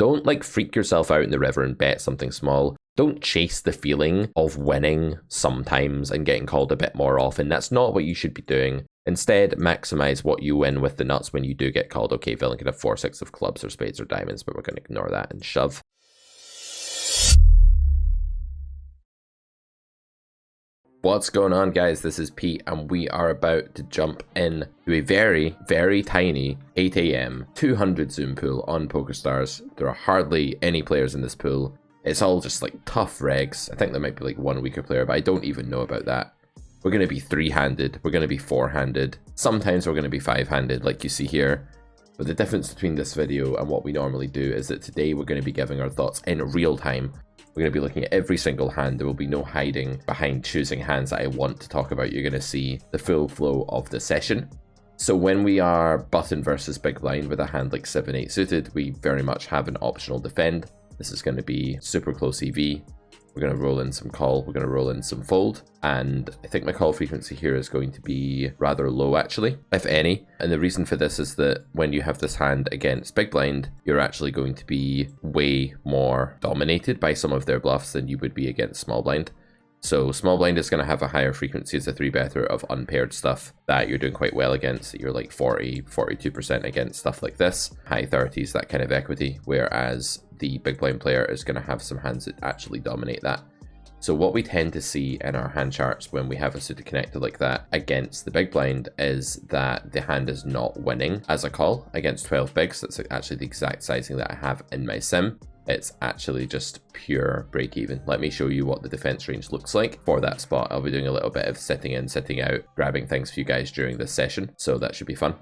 don't like freak yourself out in the river and bet something small. Don't chase the feeling of winning sometimes and getting called a bit more often. That's not what you should be doing. Instead, maximize what you win with the nuts when you do get called. Okay, villain could have 4-6 of clubs or spades or diamonds, but we're going to ignore that and shove. What's going on, guys? This is Pete, and we are about to jump in to a very, very tiny 8 AM 200 zoom pool on PokerStars. There are hardly any players in this pool. It's all just like tough regs. I think there might be like one weaker player, but I don't even know about that. We're going to be 3-handed. We're going to be 4-handed. Sometimes we're going to be 5-handed, like you see here. But the difference between this video and what we normally do is that today we're going to be giving our thoughts in real time. We're going to be looking at every single hand. There will be no hiding behind choosing hands that I want to talk about. You're going to see the full flow of the session. So when we are button versus big blind with a hand like 7-8 suited, we very much have an optional defend. This is going to be super close EV. We're going to roll in some call. We're going to roll in some fold. And I think my call frequency here is going to be rather low, actually, if any. And the reason for this is that when you have this hand against big blind, you're actually going to be way more dominated by some of their bluffs than you would be against small blind. So small blind is going to have a higher frequency as a 3-better of unpaired stuff that you're doing quite well against. You're like 42% against stuff like this, high 30s, that kind of equity, whereas the big blind player is going to have some hands that actually dominate that. So what we tend to see in our hand charts when we have a suited connector like that against the big blind is that the hand is not winning as a call against 12 bigs. That's actually the exact sizing that I have in my sim. It's actually just pure break even. Let me show you what the defense range looks like for that spot. I'll be doing a little bit of sitting in, sitting out, grabbing things for you guys during this session, so that should be fun.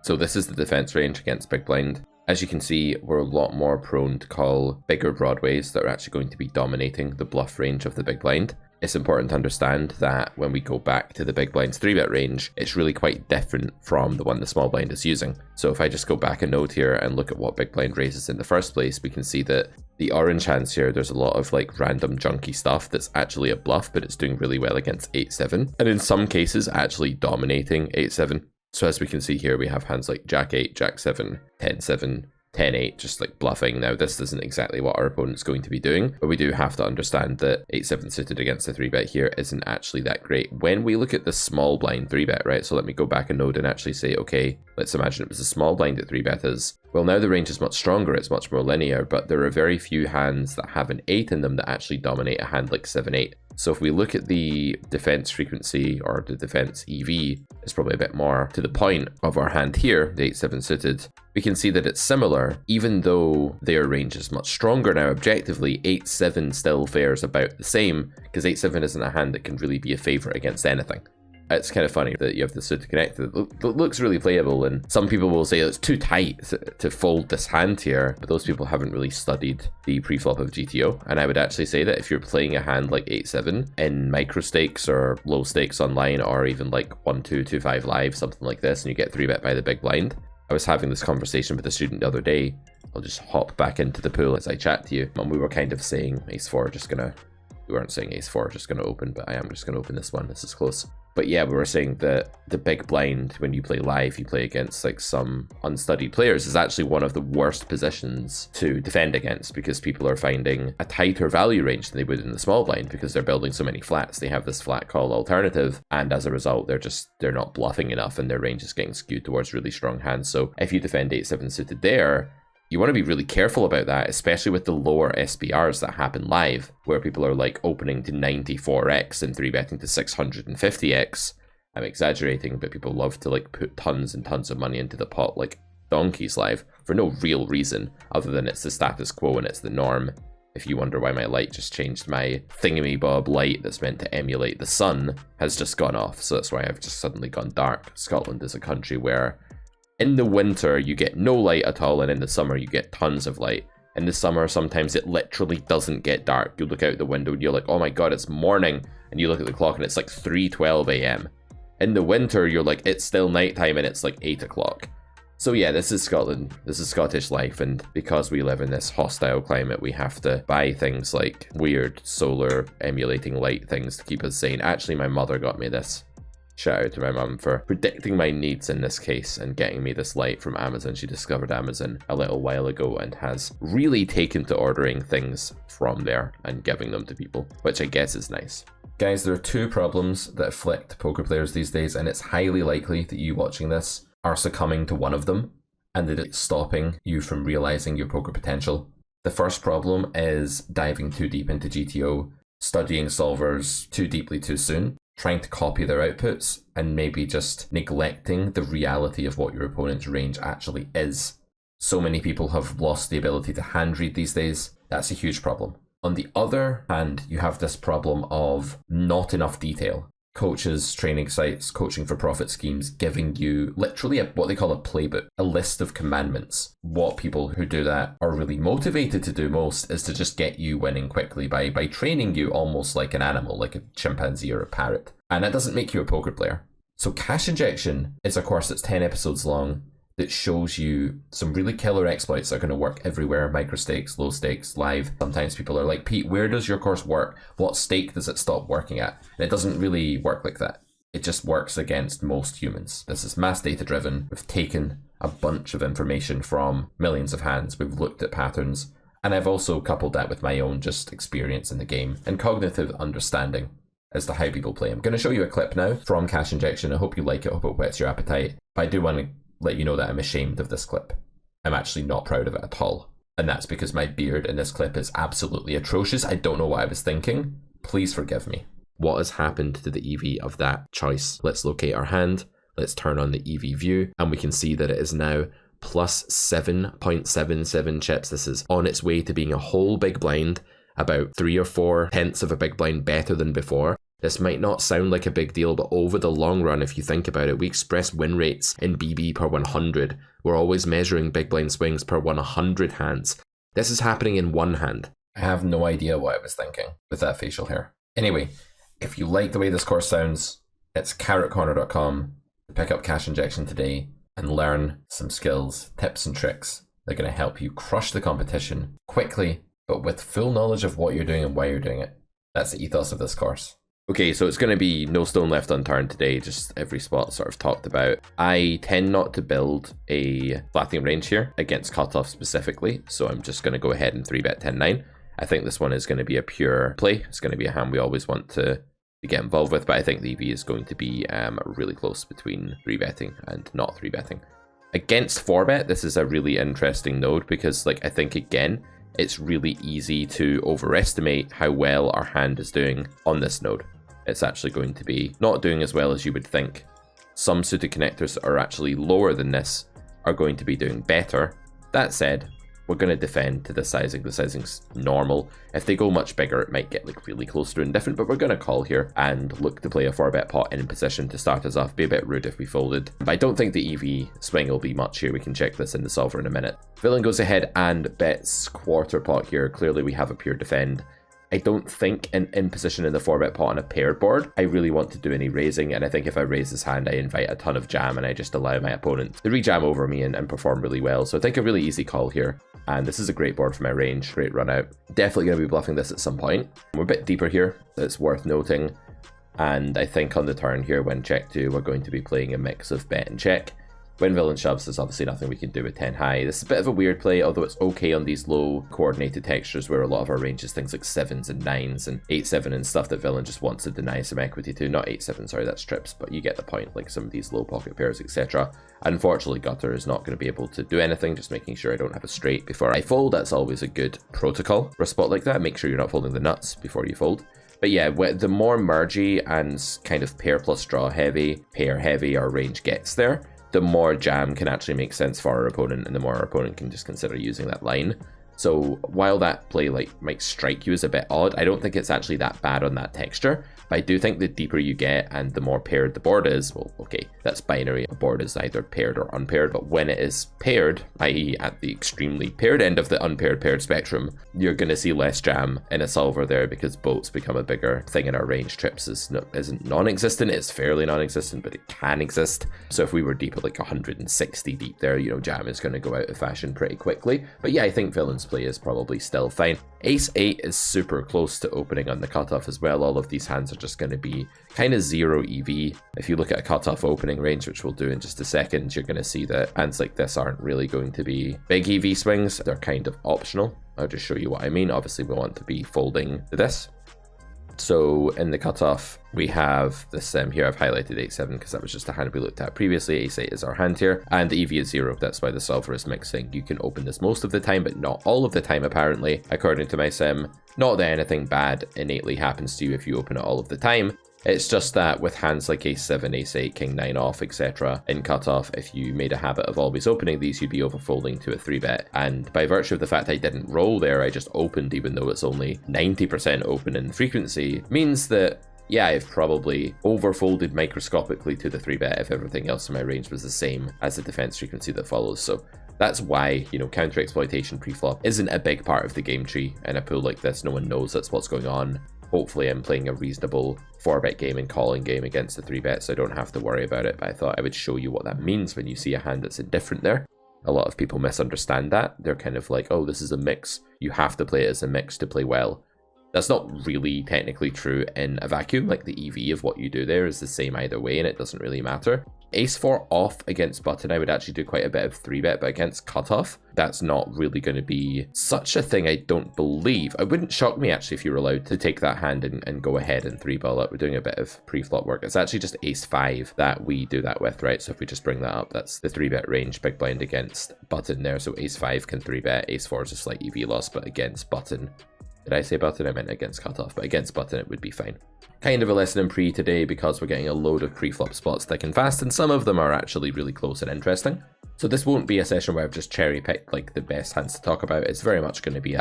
So this is the defense range against big blind. As you can see, we're a lot more prone to call bigger broadways that are actually going to be dominating the bluff range of the big blind. It's important to understand that when we go back to the big blind's 3-bet range, it's really quite different from the one the small blind is using. So if I just go back a node here and look at what big blind raises in the first place, we can see that the orange hands here, there's a lot of like random junky stuff that's actually a bluff, but it's doing really well against 8-7. And in some cases, actually dominating 8-7. So as we can see here, we have hands like Jack 8, Jack 7, 10-7, 10-8, just like bluffing. Now, this isn't exactly what our opponent's going to be doing, but we do have to understand that 8-7 suited against the 3-bet here isn't actually that great. When we look at the small blind 3-bet, right? So let me go back a node and actually say, okay, let's imagine it was a small blind at 3-betters. Well, now the range is much stronger, it's much more linear, but there are very few hands that have an 8 in them that actually dominate a hand like 7-8. So if we look at the defense frequency or the defense EV, it's probably a bit more to the point of our hand here, the 8-7 suited. We can see that it's similar, even though their range is much stronger now objectively. 8-7 still fares about the same, because 8-7 isn't a hand that can really be a favorite against anything. It's kind of funny that you have the suited connector that looks really playable, and some people will say it's too tight to fold this hand here, but those people haven't really studied the preflop of GTO. And I would actually say that if you're playing a hand like 8-7 in micro stakes or low stakes online, or even like 1-2, 2-5 live, something like this, and you get 3-bet by the big blind. I was having this conversation with a student the other day. I'll just hop back into the pool as I chat to you, and we were kind of saying ace-4 we weren't saying ace-4 just gonna open, but I am just gonna open this one. This is close. But yeah, we were saying that the big blind, when you play live, you play against like some unstudied players, is actually one of the worst positions to defend against, because people are finding a tighter value range than they would in the small blind because they're building so many flats. They have this flat call alternative, and as a result, they're not bluffing enough, and their range is getting skewed towards really strong hands. So if you defend 8-7 suited there, you want to be really careful about that, especially with the lower SPRs that happen live, where people are like opening to 94x and 3-betting to 650x. I'm exaggerating, but people love to like put tons and tons of money into the pot like donkeys live for no real reason other than it's the status quo and it's the norm. If you wonder why my light just changed, my thingamy-bob light that's meant to emulate the sun has just gone off, so that's why I've just suddenly gone dark. Scotland is a country where in the winter, you get no light at all, and in the summer, you get tons of light. In the summer, sometimes it literally doesn't get dark. You look out the window and you're like, oh my god, it's morning. And you look at the clock and it's like 3:12 a.m. In the winter, you're like, it's still nighttime and it's like 8 o'clock. So yeah, this is Scotland. This is Scottish life, and because we live in this hostile climate, we have to buy things like weird solar emulating light things to keep us sane. Actually, my mother got me this. Shout out to my mum for predicting my needs in this case and getting me this light from Amazon. She discovered Amazon a little while ago and has really taken to ordering things from there and giving them to people, which I guess is nice. Guys, there are two problems that afflict poker players these days, and it's highly likely that you watching this are succumbing to one of them and that it's stopping you from realizing your poker potential. The first problem is diving too deep into GTO, studying solvers too deeply too soon, trying to copy their outputs, and maybe just neglecting the reality of what your opponent's range actually is. So many people have lost the ability to hand read these days. That's a huge problem. On the other hand, you have this problem of not enough detail. Coaches, training sites, coaching for profit schemes giving you literally what they call a playbook, a list of commandments. What people who do that are really motivated to do most is to just get you winning quickly by training you almost like an animal, like a chimpanzee or a parrot. And that doesn't make you a poker player. So Cash Injection is a course that's 10 episodes long that shows you some really killer exploits that are going to work everywhere, micro stakes, low stakes, live. Sometimes people are like, Pete, where does your course work? What stake does it stop working at? And it doesn't really work like that. It just works against most humans. This is mass data driven. We've taken a bunch of information from millions of hands. We've looked at patterns. And I've also coupled that with my own just experience in the game and cognitive understanding as to how people play. I'm going to show you a clip now from Cash Injection. I hope you like it. I hope it whets your appetite. But I do want to let you know that I'm ashamed of this clip. I'm actually not proud of it at all. And that's because my beard in this clip is absolutely atrocious. I don't know what I was thinking. Please forgive me. What has happened to the EV of that choice? Let's locate our hand. Let's turn on the EV view and we can see that it is now plus 7.77 chips. This is on its way to being a whole big blind, about 3 or 4 tenths of a big blind better than before. This might not sound like a big deal, but over the long run, if you think about it, we express win rates in BB per 100. We're always measuring big blind swings per 100 hands. This is happening in one hand. I have no idea what I was thinking with that facial hair. Anyway, if you like the way this course sounds, it's carrotcorner.com to pick up Cash Injection today and learn some skills, tips and tricks that are going to help you crush the competition quickly, but with full knowledge of what you're doing and why you're doing it. That's the ethos of this course. Okay, so it's going to be no stone left unturned today, just every spot sort of talked about. I tend not to build a flattening range here against Cutoff specifically, so I'm just going to go ahead and 3-bet 10-9. I think this one is going to be a pure play. It's going to be a hand we always want to get involved with, but I think the EV is going to be really close between 3-betting and not 3-betting. Against 4-bet, this is a really interesting node because, like, I think again, it's really easy to overestimate how well our hand is doing on this node. It's actually going to be not doing as well as you would think. Some suited connectors that are actually lower than this are going to be doing better. That said, we're going to defend to the sizing. The sizing's normal. If they go much bigger, it might get like really close to indifferent, but we're going to call here and look to play a 4-bet pot in position to start us off. Be a bit rude if we folded. But I don't think the EV swing will be much here. We can check this in the solver in a minute. Villain goes ahead and bets quarter pot here. Clearly we have a pure defend. I don't think in position in the 4-bet pot on a paired board, I really want to do any raising, and I think if I raise this hand, I invite a ton of jam and I just allow my opponent to rejam over me and perform really well. So I think a really easy call here, and this is a great board for my range, great run out. Definitely going to be bluffing this at some point. We're a bit deeper here, it's worth noting, and I think on the turn here when check 2, we're going to be playing a mix of bet and check. When villain shoves, there's obviously nothing we can do with 10 high. This is a bit of a weird play, although it's okay on these low coordinated textures where a lot of our range is things like 7s and 9s and 8-7 and stuff that villain just wants to deny some equity to. Not 8-7, sorry, that's trips, but you get the point, like some of these low pocket pairs, etc. Unfortunately, gutter is not going to be able to do anything, just making sure I don't have a straight before I fold. That's always a good protocol for a spot like that. Make sure you're not folding the nuts before you fold. But yeah, the more mergy and kind of pair plus draw heavy, pair heavy our range gets there, the more jam can actually make sense for our opponent, and the more our opponent can just consider using that line. So while that play might strike you as a bit odd, I don't think it's actually that bad on that texture. But I do think the deeper you get and the more paired the board is, well, okay, that's binary. A board is either paired or unpaired, but when it is paired, i.e. at the extremely paired end of the unpaired paired spectrum, you're going to see less jam in a solver there because boats become a bigger thing in our range. Trips isn't non-existent, it's fairly non-existent, but it can exist. So if we were deep at like 160 deep there, you know, jam is going to go out of fashion pretty quickly. But yeah, I think villain's balanced play is probably still fine. Ace 8 is super close to opening on the cutoff as well. All of these hands are just going to be kind of 0 EV. If you look at a cutoff opening range, which we'll do in just a second, you're going to see that hands like this aren't really going to be big EV swings. They're kind of optional. I'll just show you what I mean. Obviously, we want to be folding to this. So in the cutoff, we have this here. I've highlighted 8-7 because that was just a hand we looked at previously. Ace 8 is our hand here, and the EV is 0. That's why the solver is mixing. You can open this most of the time, but not all of the time, apparently, according to my sim. Not that anything bad innately happens to you if you open it all of the time. It's just that with hands like Ace 7, Ace 8, King 9 off, etc. in cutoff, if you made a habit of always opening these, you'd be overfolding to a 3-bet. And by virtue of the fact I didn't roll there, I just opened, even though it's only 90% open in frequency, means that, yeah, I've probably overfolded microscopically to the 3-bet if everything else in my range was the same as the defense frequency that follows. So that's why, you know, counter exploitation preflop isn't a big part of the game tree. In a pool like this, no one knows that's what's going on. Hopefully I'm playing a reasonable 4-bet game and calling game against the 3-bet, so I don't have to worry about it, but I thought I would show you what that means when you see a hand that's indifferent there. A lot of people misunderstand that. They're kind of like, oh, this is a mix. You have to play it as a mix to play well. That's not really technically true in a vacuum. Like, the EV of what you do there is the same either way, and it doesn't really matter. Ace 4 off against button, I would actually do quite a bit of 3-bet, but against cutoff, that's not really going to be such a thing, I don't believe. It wouldn't shock me, actually, if you were allowed to take that hand and go ahead and 3-ball it. We're doing a bit of pre-flop work. It's actually just Ace 5 that we do that with, right? So if we just bring that up, that's the 3-bet range, big blind against button there. So Ace 5 can 3-bet, Ace 4 is a slight EV loss, but against button. Did I say button? I meant against cutoff, but against button it would be fine. Kind of a lesson in pre today because we're getting a load of pre-flop spots thick and fast, and some of them are actually really close and interesting. So this won't be a session where I've just cherry picked like the best hands to talk about. It's very much going to be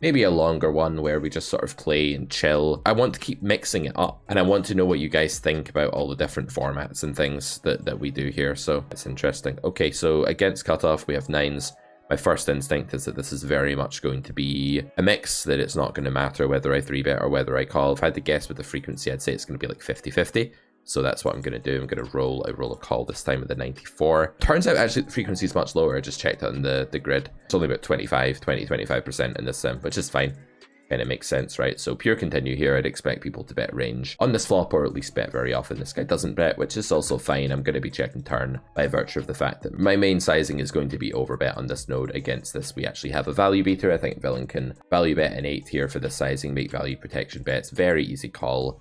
maybe a longer one where we just sort of play and chill. I want to keep mixing it up, and I want to know what you guys think about all the different formats and things that we do here, so it's interesting. Okay, so against cutoff we have 9s. My first instinct is that this is very much going to be a mix, that it's not going to matter whether I 3-bet or whether I call. If I had to guess with the frequency, I'd say it's going to be like 50-50. So that's what I'm going to do. I'm going to roll a call this time with the 94. Turns out actually the frequency is much lower. I just checked it on the grid. It's only about 25% in this sim, which is fine. And it makes sense, right? So pure continue here. I'd expect people to bet range on this flop, or at least bet very often. This guy doesn't bet, which is also fine. I'm going to be checking turn by virtue of the fact that my main sizing is going to be overbet on this node. Against this, we actually have a value beater. I think villain can value bet an 8 here for this sizing, make value protection bets. Very easy call.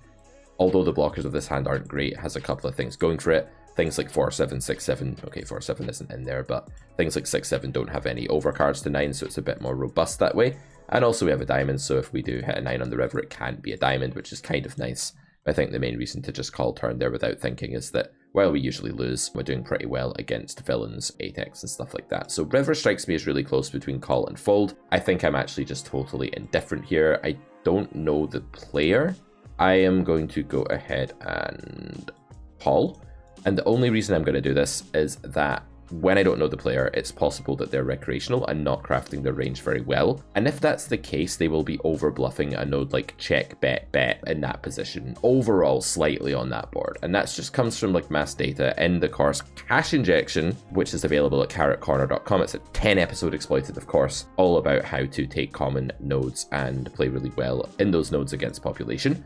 Although the blockers of this hand aren't great, it has a couple of things going for it. Things like 4-7, 6-7. Okay, 4-7 isn't in there, but things like 6-7 don't have any overcards to 9, so it's a bit more robust that way. And also we have a diamond, so if we do hit a 9 on the river, it can't be a diamond, which is kind of nice. I think the main reason to just call turn there without thinking is that, while we usually lose, we're doing pretty well against villains, 8x and stuff like that. So river strikes me as really close between call and fold. I think I'm actually just totally indifferent here. I don't know the player. I am going to go ahead and call. And the only reason I'm going to do this is that when I don't know the player, it's possible that they're recreational and not crafting their range very well. And if that's the case, they will be over bluffing a node like check, bet, bet in that position, overall slightly on that board. And that just comes from like mass data in the course Cash Injection, which is available at carrotcorner.com. It's a 10-episode exploitative course all about how to take common nodes and play really well in those nodes against population.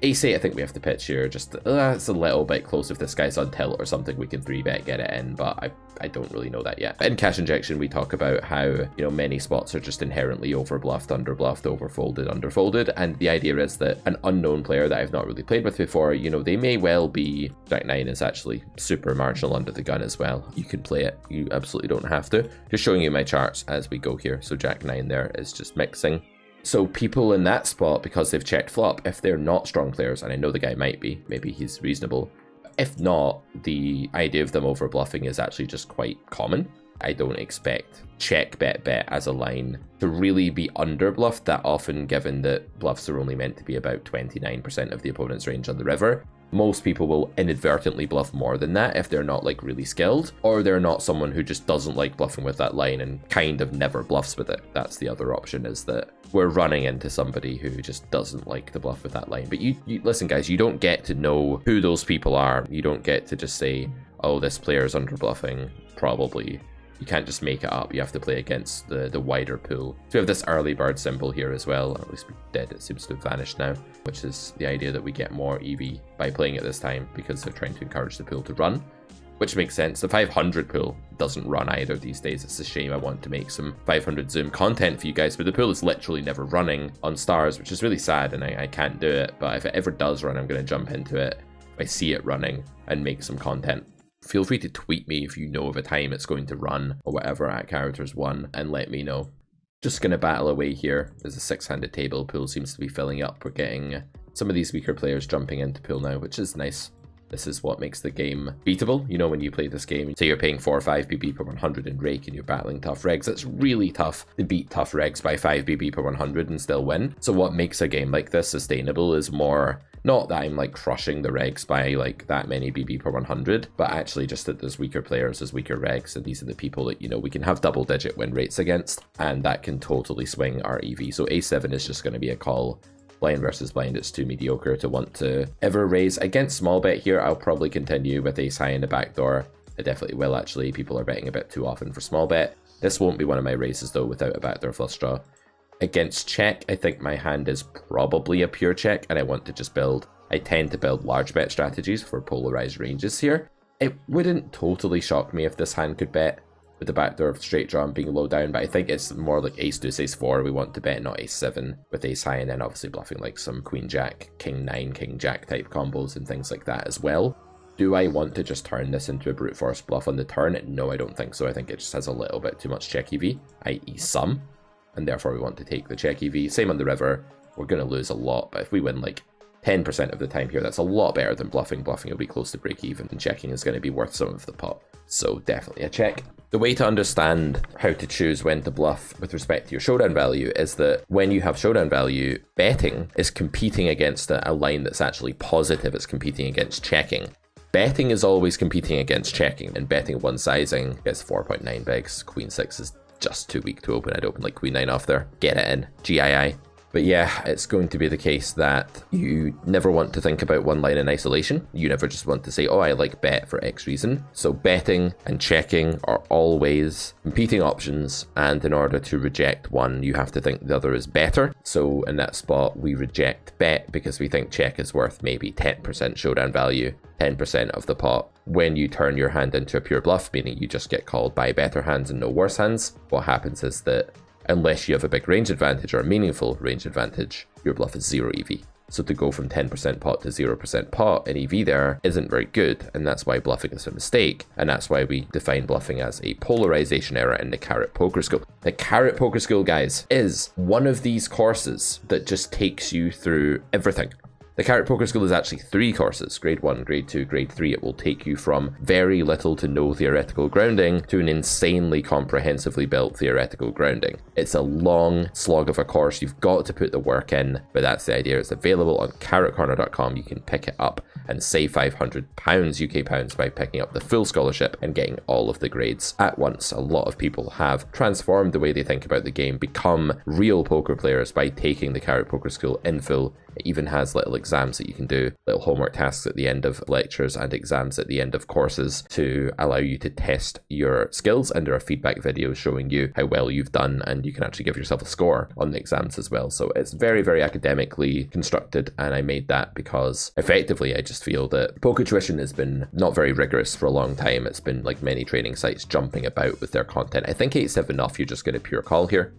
Ace 8, I think we have to pitch here. Just it's a little bit close. If this guy's on tilt or something, we can 3-bet, get it in, but I don't really know that yet. In Cash Injection, we talk about how, you know, many spots are just inherently overbluffed, underbluffed, overfolded, underfolded, and the idea is that an unknown player that I've not really played with before, you know, they may well be... Jack 9 is actually super marginal under the gun as well. You can play it. You absolutely don't have to. Just showing you my charts as we go here. So Jack 9 there is just mixing. So people in that spot, because they've checked flop, if they're not strong players, and I know the guy might be, maybe he's reasonable. If not, the idea of them over bluffing is actually just quite common. I don't expect check, bet, bet as a line to really be under bluffed that often, given that bluffs are only meant to be about 29% of the opponent's range on the river. Most people will inadvertently bluff more than that if they're not like really skilled, or they're not someone who just doesn't like bluffing with that line and kind of never bluffs with it. That's the other option, is that we're running into somebody who just doesn't like to bluff with that line. But you listen guys, you don't get to know who those people are. You don't get to just say, oh, this player is under bluffing, probably. You can't just make it up. You have to play against the wider pool. So we have this early bird symbol here as well. At least we did. It seems to have vanished now, which is the idea that we get more EV by playing it this time because they're trying to encourage the pool to run, which makes sense. The 500 pool doesn't run either these days. It's a shame. I want to make some 500 zoom content for you guys, but the pool is literally never running on stars, which is really sad, and I can't do it. But if it ever does run, I'm going to jump into it if I see it running and make some content. Feel free to tweet me if you know of a time it's going to run or whatever at characters1 and let me know. Just going to battle away here. There's a 6-handed table. Pool seems to be filling up. We're getting some of these weaker players jumping into pool now, which is nice. This is what makes the game beatable. You know, when you play this game, say you're paying 4 or 5 BB per 100 in rake and you're battling tough regs, it's really tough to beat tough regs by 5 BB per 100 and still win. So what makes a game like this sustainable is more, not that I'm like crushing the regs by like that many BB per 100, but actually just that there's weaker players, there's weaker regs, and these are the people that, you know, we can have double digit win rates against, and that can totally swing our EV. So A7 is just going to be a call. Blind versus blind, it's too mediocre to want to ever raise. Against small bet here, I'll probably continue with ace high in the back door. I definitely will actually. People are betting a bit too often for small bet. This won't be one of my raises though without a backdoor flush draw. Against check, I think my hand is probably a pure check, and I want to just build, I tend to build large bet strategies for polarized ranges here. It wouldn't totally shock me if this hand could bet with the backdoor of straight draw and being low down, but I think it's more like ace deuce, ace 4 we want to bet, not ace 7 with ace high, and then obviously bluffing like some queen jack, king 9, king jack type combos and things like that as well. Do I want to just turn this into a brute force bluff on the turn? No, I don't think so. I think it just has a little bit too much check EV, i.e. some, and therefore we want to take the check EV. Same on the river. We're going to lose a lot, but if we win like 10% of the time here, that's a lot better than bluffing. Bluffing will be close to break even, and checking is going to be worth some of the pot. So definitely a check. The way to understand how to choose when to bluff with respect to your showdown value is that when you have showdown value, betting is competing against a line that's actually positive. It's competing against checking. Betting is always competing against checking, and betting one sizing gets 4.9 bigs. Queen 6 is just too weak to open. I'd open like queen 9 off there. Get it in. GII. But yeah, it's going to be the case that you never want to think about one line in isolation. You never just want to say, oh, I like bet for X reason. So betting and checking are always competing options, and in order to reject one, you have to think the other is better. So in that spot, we reject bet because we think check is worth maybe 10% showdown value, 10% of the pot. When you turn your hand into a pure bluff, meaning you just get called by better hands and no worse hands, what happens is that unless you have a big range advantage or a meaningful range advantage, your bluff is 0 EV. So to go from 10% pot to 0% pot in EV there isn't very good, and that's why bluffing is a mistake, and that's why we define bluffing as a polarization error in the Carrot Poker School. The Carrot Poker School, guys, is one of these courses that just takes you through everything. The Carrot Poker School is actually 3 courses, grade 1, grade 2, grade 3. It will take you from very little to no theoretical grounding to an insanely comprehensively built theoretical grounding. It's a long slog of a course. You've got to put the work in, but that's the idea. It's available on carrotcorner.com. You can pick it up and save £500 UK pounds by picking up the full scholarship and getting all of the grades at once. A lot of people have transformed the way they think about the game, become real poker players by taking the Carrot Poker School in full. It even has little exams that you can do, little homework tasks at the end of lectures and exams at the end of courses to allow you to test your skills, and there are feedback videos showing you how well you've done, and you can actually give yourself a score on the exams as well. So it's very, very academically constructed, and I made that because effectively I just feel that poker tuition has been not very rigorous for a long time. It's been like many training sites jumping about with their content. I think 8-7 enough, you're just going to pure call here.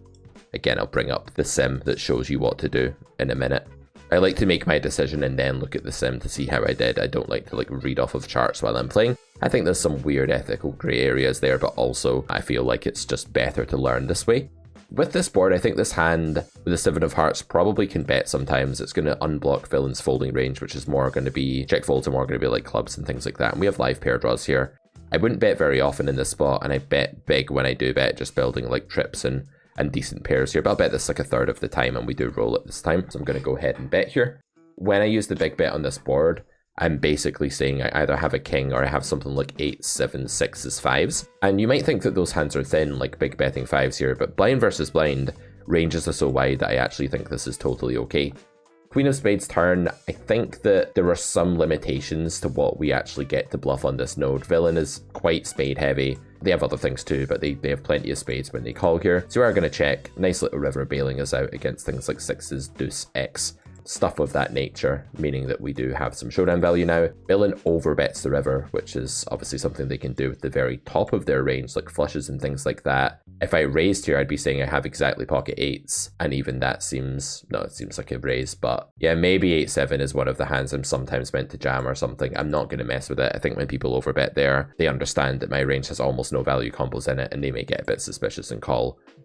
Again, I'll bring up the sim that shows you what to do in a minute. I like to make my decision and then look at the sim to see how I did. I don't like to like read off of charts while I'm playing. I think there's some weird ethical grey areas there, but also I feel like it's just better to learn this way. With this board, I think this hand with the 7 of hearts probably can bet sometimes. It's going to unblock villain's folding range, which is more going to be check folds, and more going to be like clubs and things like that. And we have live pair draws here. I wouldn't bet very often in this spot, and I bet big when I do bet, just building like trips and decent pairs here, but I'll bet this like a third of the time, and we do roll it this time, so I'm going to go ahead and bet here. When I use the big bet on this board, I'm basically saying I either have a king or I have something like 8, 7, 6s, 5s, and you might think that those hands are thin, like big betting 5s here, but blind versus blind, ranges are so wide that I actually think this is totally okay. Queen of Spades turn, I think that there are some limitations to what we actually get to bluff on this node. Villain is quite spade heavy. They have other things too, but they have plenty of spades when they call here. So we are going to check. Nice little river bailing us out against things like sixes, deuce, X, stuff of that nature, meaning that we do have some showdown value now. Villain overbets the river, which is obviously something they can do with the very top of their range, like flushes and things like that. If I raised here, I'd be saying I have exactly pocket eights, and even that seems, no, it seems like a raise, but yeah, maybe 8-7 is one of the hands I'm sometimes meant to jam or something. I'm not going to mess with it. I think when people overbet there, they understand that my range has almost no value combos in it, and they may get a bit suspicious and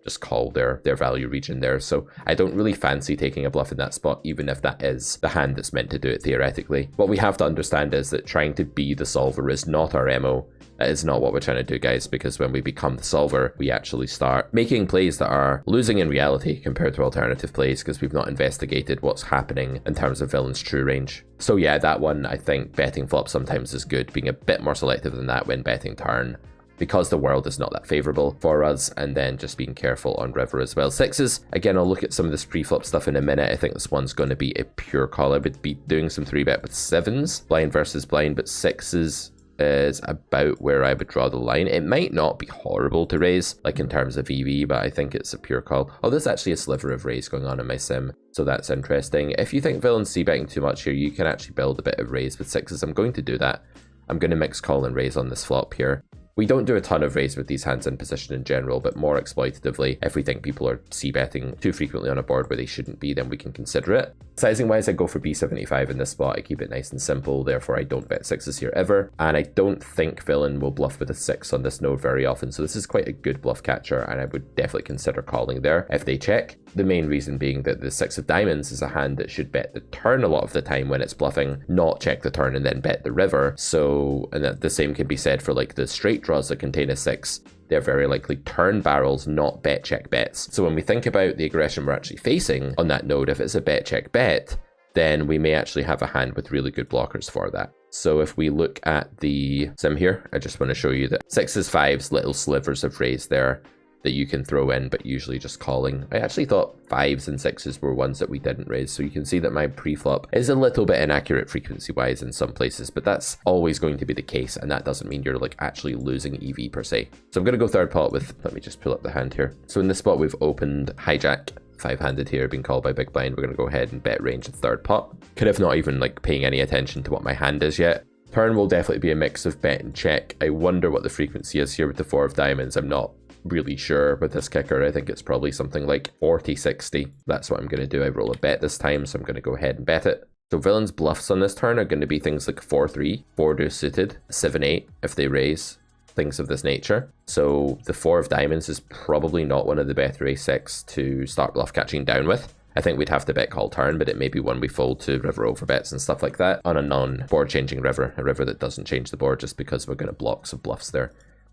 just call their value region there. So I don't really fancy taking a bluff in that spot, even if that is the hand that's meant to do it theoretically. What we have to understand is that trying to be the solver is not our MO. That is not what we're trying to do, guys, because when we become the solver, we actually start making plays that are losing in reality compared to alternative plays because we've not investigated what's happening in terms of villain's true range. So yeah, that one, I think betting flop sometimes is good, being a bit more selective than that when betting turn, because the world is not that favorable for us, and then just being careful on river as well. Sixes, again, I'll look at some of this pre-flop stuff in a minute. I think this one's going to be a pure call. I would be doing some 3-bet with sevens, blind versus blind, but sixes is about where I would draw the line. It might not be horrible to raise, like in terms of EV, but I think it's a pure call. Oh, there's actually a sliver of raise going on in my sim, so that's interesting. If you think villain's c-betting too much here, you can actually build a bit of raise with sixes. I'm going to do that. I'm going to mix call and raise on this flop here. We don't do a ton of raise with these hands in position in general, but more exploitatively, if we think people are c-betting too frequently on a board where they shouldn't be, then we can consider it. Sizing wise, I go for b75 in this spot. I keep it nice and simple, therefore I don't bet sixes here ever. And I don't think villain will bluff with a 6 on this node very often, so this is quite a good bluff catcher, and I would definitely consider calling there if they check. The main reason being that the 6 of diamonds is a hand that should bet the turn a lot of the time when it's bluffing, not check the turn and then bet the river. So, and the same can be said for like the straight draws that contain a 6. They're very likely turn barrels, not bet check bets. So when we think about the aggression we're actually facing on that node, if it's a bet check bet, then we may actually have a hand with really good blockers for that. So if we look at the sim here, I just want to show you that 6s, 5s, little slivers of raise there that you can throw in, but usually just calling. I actually thought 5s and 6s were ones that we didn't raise, so you can see that my pre-flop is a little bit inaccurate frequency-wise in some places, but that's always going to be the case, and that doesn't mean you're like actually losing EV per se. So I'm going to go third pot with, let me just pull up the hand here. So in this spot, we've opened hijack, 5-handed here, being called by big blind. We're going to go ahead and bet range of third pot. Could have not even like paying any attention to what my hand is yet. Turn will definitely be a mix of bet and check. I wonder what the frequency is here with the 4 of diamonds. I'm not really sure with this kicker. I think it's probably something like 40-60. That's what I'm going to do. I roll a bet this time, so I'm going to go ahead and bet it. So villain's bluffs on this turn are going to be things like 4-3, 4-2 suited, 7-8 if they raise, things of this nature. So the 4 of diamonds is probably not one of the better a6 to start bluff catching down with. I think we'd have to bet call turn, but it may be one we fold to river over bets and stuff like that on a non-board changing river, a river that doesn't change the board just because we're going to block some bluffs there.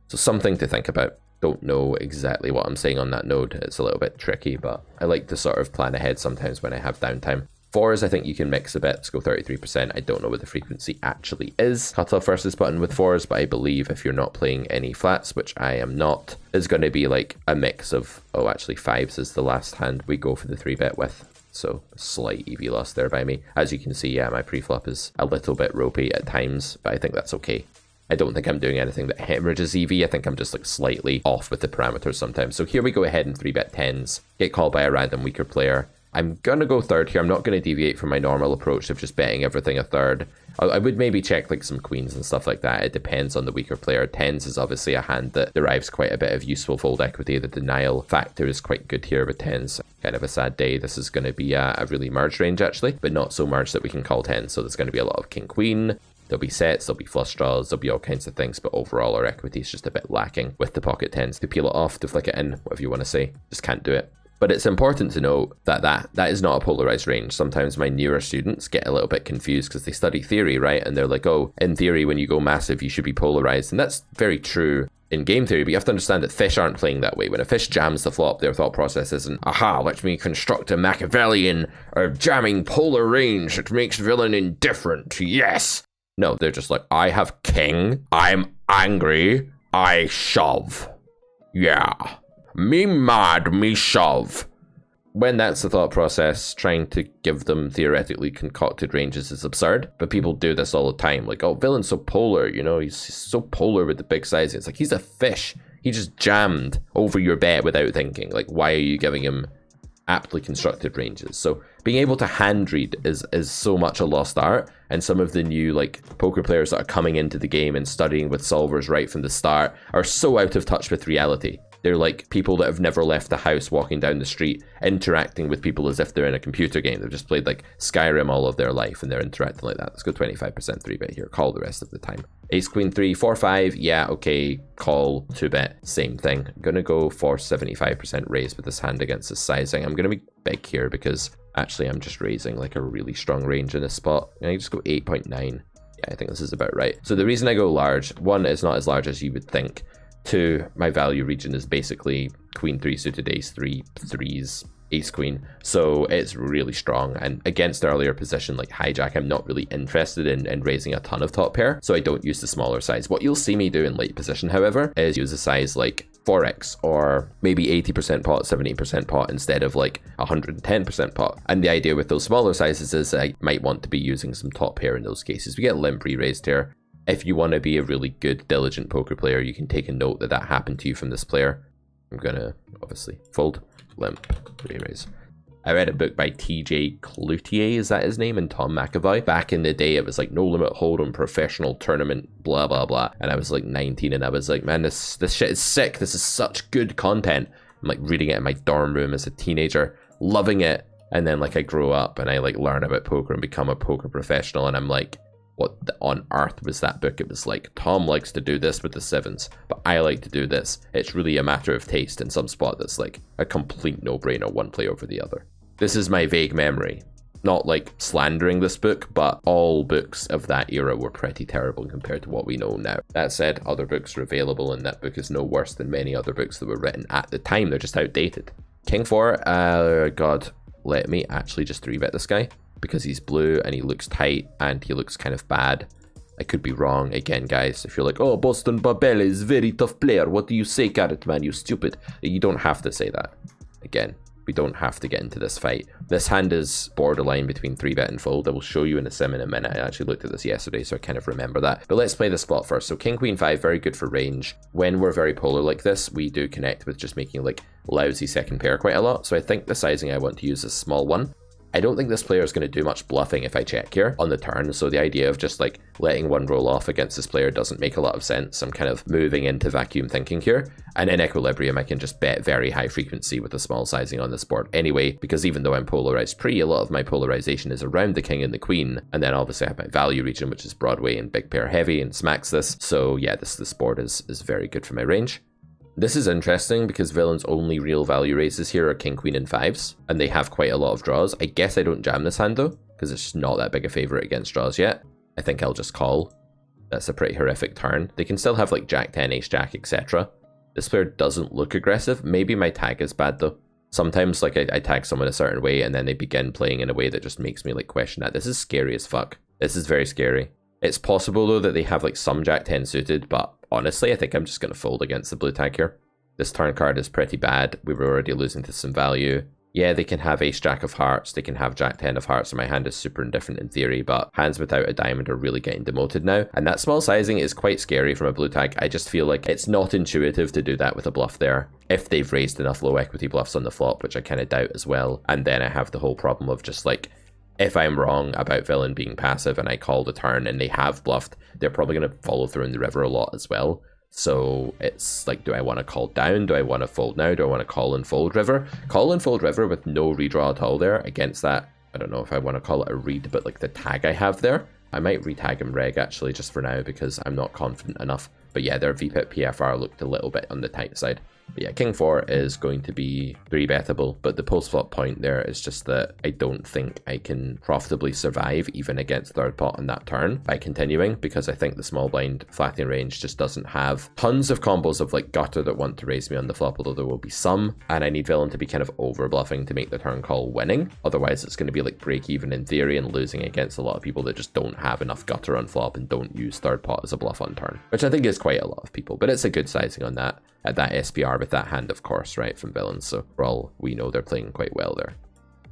So something to think about. Don't know exactly what I'm saying on that node. It's a little bit tricky, but I like to sort of plan ahead sometimes when I have downtime. 4s, I think you can mix a bit. Let's go 33%. I don't know what the frequency actually is. Cutoff versus button with 4s, but I believe if you're not playing any flats, which I am not, is going to be like a mix of, oh, actually 5s is the last hand we go for the 3-bet with. So slight EV loss there by me. As you can see, yeah, my pre-flop is a little bit ropey at times, but I think that's okay. I don't think I'm doing anything that hemorrhages EV. I think I'm just like slightly off with the parameters sometimes. So here we go ahead and 3-bet 10s, get called by a random weaker player. I'm going to go third here. I'm not going to deviate from my normal approach of just betting everything a third. I would maybe check like some queens and stuff like that. It depends on the weaker player. 10s is obviously a hand that derives quite a bit of useful fold equity. The denial factor is quite good here with 10s. Kind of a sad day. This is going to be a really merged range actually, but not so merged that we can call 10s. So there's going to be a lot of king queen. There'll be sets, there'll be flush draws, there'll be all kinds of things, but overall our equity is just a bit lacking with the pocket 10s. To peel it off, to flick it in, whatever you want to say, just can't do it. But it's important to note that that is not a polarized range. Sometimes my newer students get a little bit confused because they study theory, right? And they're like, oh, in theory, when you go massive, you should be polarized. And that's very true in game theory, but you have to understand that fish aren't playing that way. When a fish jams the flop, their thought process isn't, aha, let me construct a Machiavellian or jamming polar range that makes villain indifferent, yes! No, they're just like, I have king, I'm angry, I shove. Yeah. Me mad, me shove. when that's the thought process, trying to give them theoretically concocted ranges is absurd, but people do this all the time. Like, oh, villain's so polar, you know, he's so polar with the big size. It's like, he's a fish. He just jammed over your bet without thinking. Like, why are you giving him aptly constructed ranges? So being able to hand read is so much a lost art, and some of the new like poker players that are coming into the game and studying with solvers right from the start are so out of touch with reality. They're like people that have never left the house, walking down the street, interacting with people as if they're in a computer game. They've just played like Skyrim all of their life and they're interacting like that. Let's go 25% 3-bet here. Call the rest of the time. Ace, queen, 3, 4, 5. Yeah, okay. Call, 2-bet. Same thing. I'm going to go for 75% raise with this hand against this sizing. I'm going to be big here because actually I'm just raising like a really strong range in this spot. And I just go 8.9. Yeah, I think this is about right. So the reason I go large, one, it's not as large as you would think. 2, my value region is basically queen 3 suited, ace 3, 3s, ace queen. So it's really strong. And against earlier position like hijack, I'm not really interested in raising a ton of top pair. So I don't use the smaller size. What you'll see me do in late position, however, is use a size like 4x or maybe 80% pot, 70% pot instead of like 110% pot. And the idea with those smaller sizes is I might want to be using some top pair in those cases. We get limp re-raised here. If you want to be a really good, diligent poker player, you can take a note that that happened to you from this player. I'm going to obviously fold, limp, re-raise. I read a book by TJ Cloutier, is that his name, and Tom McAvoy. Back in the day, it was like no limit hold'em, professional tournament, blah, blah, blah. And I was like 19 and I was like, man, this shit is sick. This is such good content. I'm like reading it in my dorm room as a teenager, loving it. And then like I grow up and I like learn about poker and become a poker professional. And I'm like, what on earth was that book? It was like, Tom likes to do this with the sevens, but I like to do this. It's really a matter of taste in some spot that's like a complete no-brainer, one play over the other. This is my vague memory. Not like slandering this book, but all books of that era were pretty terrible compared to what we know now. That said, other books are available and that book is no worse than many other books that were written at the time. They're just outdated. King 4, God, let me actually just 3-bet this guy, because he's blue and he looks tight and he looks kind of bad. I could be wrong. Again, guys, if you're like, oh, Boston Babele is a very tough player, what do you say, Carrot Man, you stupid? You don't have to say that. Again, we don't have to get into this fight. This hand is borderline between 3-bet and fold. I will show you in a sim in a minute. I actually looked at this yesterday, so I kind of remember that. But let's play the spot first. So King, Queen, 5, very good for range. When we're very polar like this, we do connect with just making like lousy second pair quite a lot. So I think the sizing I want to use is a small one. I don't think this player is going to do much bluffing if I check here on the turn, so the idea of just like letting one roll off against this player doesn't make a lot of sense. I'm kind of moving into vacuum thinking here, and in equilibrium I can just bet very high frequency with a small sizing on this board anyway, because even though I'm polarized pre, a lot of my polarization is around the king and the queen, and then obviously I have my value region, which is Broadway and big pair heavy and smacks this. So yeah, this board is very good for my range. This is interesting because villain's only real value raises here are king, queen, and 5s, and they have quite a lot of draws. I guess I don't jam this hand though, because it's just not that big a favorite against draws yet. I think I'll just call. That's a pretty horrific turn. They can still have like jack 10, ace jack, etc. This player doesn't look aggressive. Maybe my tag is bad though. Sometimes like I tag someone a certain way and then they begin playing in a way that just makes me like question that. This is scary as fuck. This is very scary. It's possible though that they have like some jack 10 suited, but honestly, I think I'm just going to fold against the blue tag here. This turn card is pretty bad. We were already losing to some value. Yeah, they can have ace jack of hearts. They can have jack 10 of hearts, and my hand is super indifferent in theory, but hands without a diamond are really getting demoted now. And that small sizing is quite scary from a blue tag. I just feel like it's not intuitive to do that with a bluff there, if they've raised enough low equity bluffs on the flop, which I kind of doubt as well. And then I have the whole problem of just like, if I'm wrong about villain being passive and I call the turn and they have bluffed, they're probably going to follow through in the river a lot as well. So it's like, do I want to call down? Do I want to fold now? Do I want to call and fold river? Call and fold river with no redraw at all there. Against that, I don't know if I want to call it a read, but like the tag I have there, I might retag him reg actually just for now because I'm not confident enough. But yeah, their VPIP PFR looked a little bit on the tight side. But yeah, king 4 is going to be 3-bettable, but the post-flop point there is just that I don't think I can profitably survive even against third pot on that turn by continuing, because I think the small blind flattening range just doesn't have tons of combos of like gutter that want to raise me on the flop, although there will be some, and I need villain to be kind of over bluffing to make the turn call winning. Otherwise it's going to be like break even in theory and losing against a lot of people that just don't have enough gutter on flop and don't use third pot as a bluff on turn, which I think is quite a lot of people, but it's a good sizing on that. At that SPR with that hand, of course, right, from villains. So for all we know, they're playing quite well there.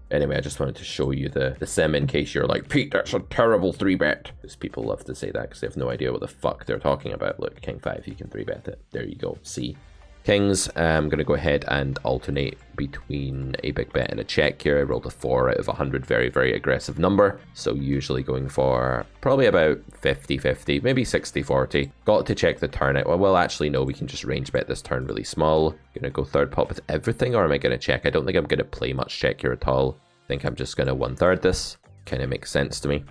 Anyway, I just wanted to show you the sim in case you're like, Pete, that's a terrible 3-bet. Because people love to say that because they have no idea what the fuck they're talking about. Look, king 5, you can 3-bet it. There you go. See? Kings, I'm going to go ahead and alternate between a big bet and a check here. I rolled a 4 out of 100, very, very aggressive number. So usually going for probably about 50-50, maybe 60-40. Got to check the turn out. Well, actually, no, we can just range bet this turn really small. Going to go third pot with everything, or am I going to check? I don't think I'm going to play much check here at all. I think I'm just going to 1/3 this. Kind of makes sense to me.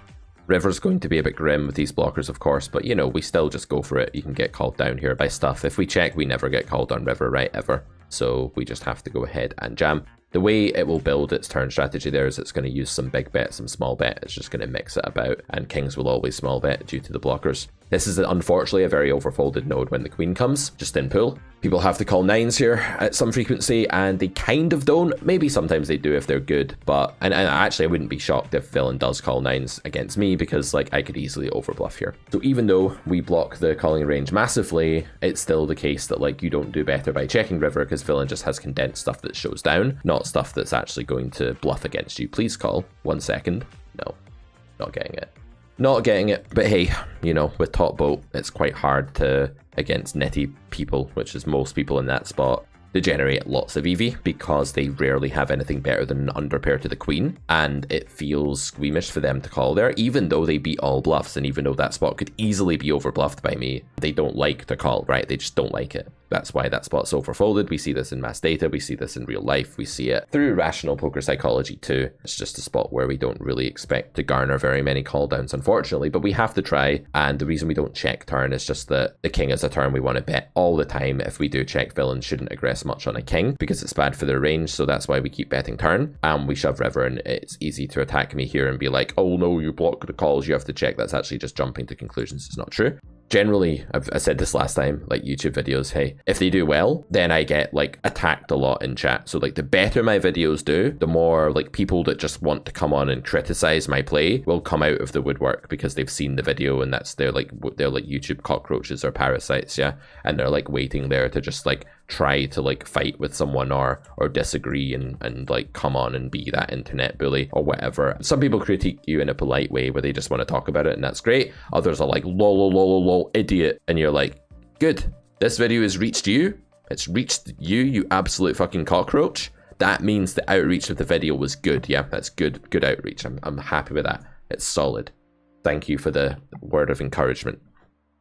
River's going to be a bit grim with these blockers, of course, but you know, we still just go for it. You can get called down here by stuff. If we check, we never get called on river, right, ever. So we just have to go ahead and jam. The way it will build its turn strategy there is it's going to use some big bet, some small bet. It's just going to mix it about, and kings will always small bet due to the blockers. This is unfortunately a very overfolded node when the queen comes, just in pool. People have to call 9s here at some frequency, and they kind of don't. Maybe sometimes they do if they're good, but, and actually I wouldn't be shocked if villain does call 9s against me, because like I could easily overbluff here. So even though we block the calling range massively, it's still the case that like you don't do better by checking river, because villain just has condensed stuff that shows down, not stuff that's actually going to bluff against you. Please call. 1 second. No, not getting it. Not getting it, but hey, you know, with top boat, it's quite hard to, against nitty people, which is most people in that spot, to generate lots of EV because they rarely have anything better than an underpair to the queen, and it feels squeamish for them to call there, even though they beat all bluffs, and even though that spot could easily be overbluffed by me, they don't like to call, right? They just don't like it. That's why that spot's overfolded. We see this in mass data, we see this in real life, we see it through rational poker psychology too. It's just a spot where we don't really expect to garner very many call downs, unfortunately, but we have to try. And the reason we don't check turn is just that the king is a turn we want to bet all the time. If we do check, villains shouldn't aggress much on a king because it's bad for their range, so that's why we keep betting turn. And we shove river, and it's easy to attack me here and be like, oh no, you block the calls, you have to check. That's actually just jumping to conclusions. It's not true. Generally, I said this last time, like YouTube videos, hey, if they do well, then I get like attacked a lot in chat. So like the better my videos do, the more like people that just want to come on and criticize my play will come out of the woodwork because they've seen the video, and they're like YouTube cockroaches or parasites, yeah, and they're like waiting there to just like try to like fight with someone or disagree and like come on and be that internet bully or whatever. Some people critique you in a polite way where they just want to talk about it, and that's great. Others are like lol idiot, and you're like, good, this video has reached you. It's reached you, you absolute fucking cockroach. That means the outreach of the video was good. Yeah, that's good outreach. I'm happy with that. It's solid. Thank you for the word of encouragement.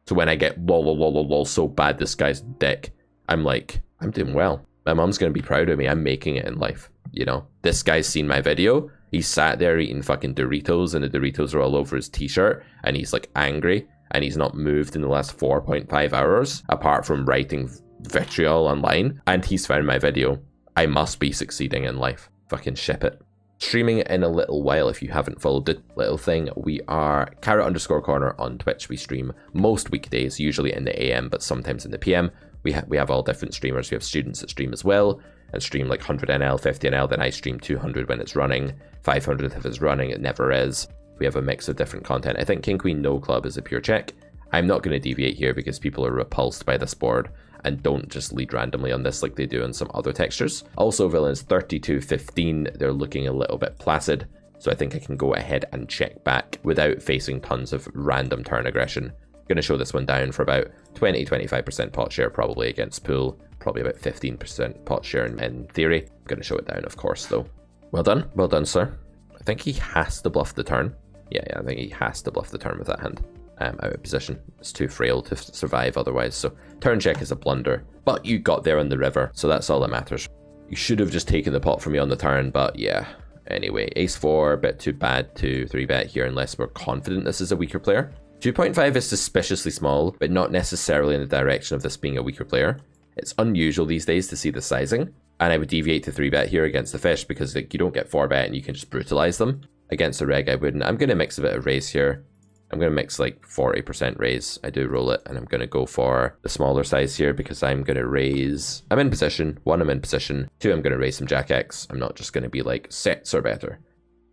So when I get lol so bad this guy's dick, I'm like, I'm doing well. My mom's gonna be proud of me. I'm making it in life. You know, this guy's seen my video. He's sat there eating fucking Doritos, and the Doritos are all over his t-shirt, and he's like angry, and he's not moved in the last 4.5 hours, apart from writing vitriol online, and he's found my video. I must be succeeding in life. Fucking ship it. Streaming in a little while if you haven't followed the little thing. We are carrot_corner on Twitch. We stream most weekdays, usually in the AM, but sometimes in the PM. We have all different streamers. We have students that stream as well and stream like 100 NL, 50 NL, then I stream 200 when it's running, 500 if it's running, it never is. We have a mix of different content. I think King Queen No Club is a pure check. I'm not going to deviate here because people are repulsed by this board and don't just lead randomly on this like they do on some other textures. Also, villains 32-15, they're looking a little bit placid, so I think I can go ahead and check back without facing tons of random turn aggression. Going to show this one down for about 20-25% pot share probably against pool, probably about 15% pot share in theory. Going to show it down, of course, though. Well done, sir. I think he has to bluff the turn. Yeah, I think he has to bluff the turn with that hand. Out of position. It's too frail to survive otherwise, so turn check is a blunder. But you got there on the river, so that's all that matters. You should have just taken the pot from me on the turn, but yeah. Anyway, ace 4, a bit too bad to 3-bet here unless we're confident this is a weaker player. 2.5 is suspiciously small, but not necessarily in the direction of this being a weaker player. It's unusual these days to see the sizing, and I would deviate to 3-bet here against the fish because like, you don't get 4-bet and you can just brutalize them. Against a reg, I wouldn't. I'm going to mix a bit of raise here. I'm going to mix like 40% raise. I do roll it, and I'm going to go for the smaller size here because I'm going to raise. I'm in position. 1, I'm in position. 2, I'm going to raise some Jack X. I'm not just going to be like sets are better.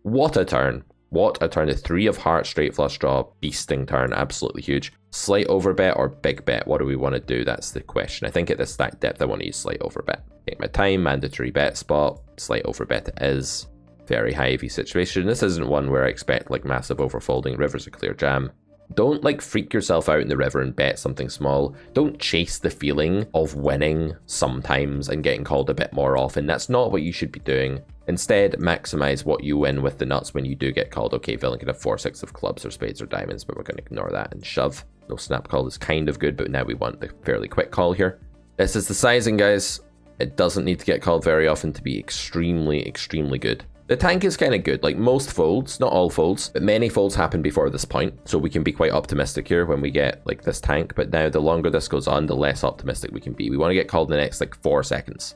What a turn. What a turn. The 3 of hearts, straight flush draw, beasting turn, absolutely huge. Slight overbet or big bet? What do we want to do? That's the question. I think at this stack depth, I want to use slight overbet. Take my time, mandatory bet spot, slight overbet it is. Very high EV situation. This isn't one where I expect like massive overfolding. River's a clear jam. Don't like freak yourself out in the river and bet something small. Don't chase the feeling of winning sometimes and getting called a bit more often. That's not what you should be doing. Instead, maximize what you win with the nuts when you do get called. Okay, villain could have 4-6 of clubs or spades or diamonds, but we're going to ignore that and shove. No snap call is kind of good, but now we want the fairly quick call here. This is the sizing, guys. It doesn't need to get called very often to be extremely, extremely good. The tank is kind of good, like most folds, not all folds, but many folds happen before this point. So we can be quite optimistic here when we get like this tank, but now the longer this goes on, the less optimistic we can be. We want to get called in the next like 4 seconds.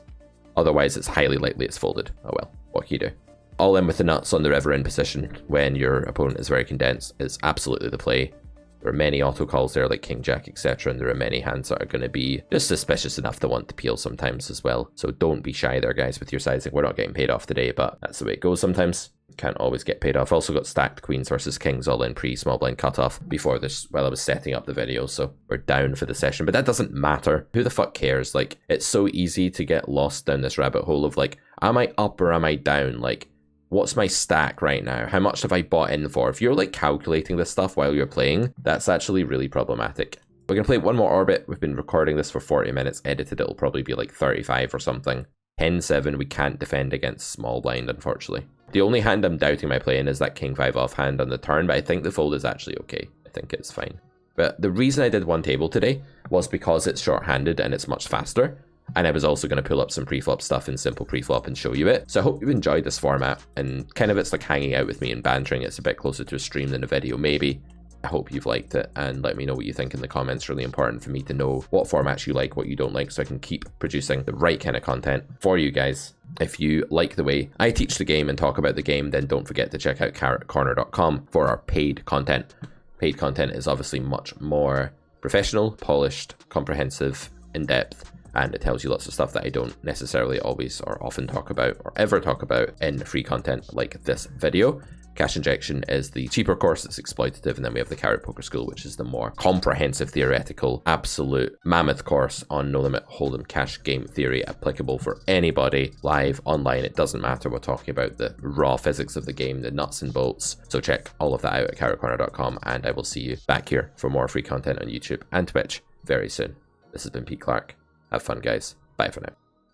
Otherwise, it's highly likely it's folded. Oh well, what can you do? All in with the nuts on the river in position when your opponent is very condensed is absolutely the play. There are many auto calls there like King Jack, etc. And there are many hands that are going to be just suspicious enough to want to peel sometimes as well. So don't be shy there, guys, with your sizing. We're not getting paid off today, but that's the way it goes sometimes. Can't always get paid off. Also got stacked queens versus kings all in pre-small blind cutoff before this while I was setting up the video. So we're down for the session, but that doesn't matter. Who the fuck cares? Like, it's so easy to get lost down this rabbit hole of like, am I up or am I down? Like, what's my stack right now? How much have I bought in for? If you're like calculating this stuff while you're playing, that's actually really problematic. We're going to play one more orbit. We've been recording this for 40 minutes. Edited, it'll probably be like 35 or something. 10-7, we can't defend against small blind, unfortunately. The only hand I'm doubting my play in is that King 5 off hand on the turn, but I think the fold is actually okay. I think it's fine. But the reason I did one table today was because it's short-handed and it's much faster. And I was also going to pull up some preflop stuff in simple preflop and show you it. So I hope you've enjoyed this format, and kind of it's like hanging out with me and bantering. It's a bit closer to a stream than a video maybe. I hope you've liked it, and let me know what you think in the comments. Really important for me to know what formats you like, what you don't like, so I can keep producing the right kind of content for you guys. If you like the way I teach the game and talk about the game, then don't forget to check out carrotcorner.com for our paid content. Paid content is obviously much more professional, polished, comprehensive, in-depth, and it tells you lots of stuff that I don't necessarily always or often talk about or ever talk about in free content like this video. Cash Injection is the cheaper course that's exploitative, and then we have the Carrot Poker School, which is the more comprehensive, theoretical, absolute mammoth course on no limit hold'em cash game theory, applicable for anybody, live, online. It doesn't matter. We're talking about the raw physics of the game, the nuts and bolts. So check all of that out at carrotcorner.com, and I will see you back here for more free content on YouTube and Twitch very soon. This has been Pete Clark. Have fun, guys. Bye for now.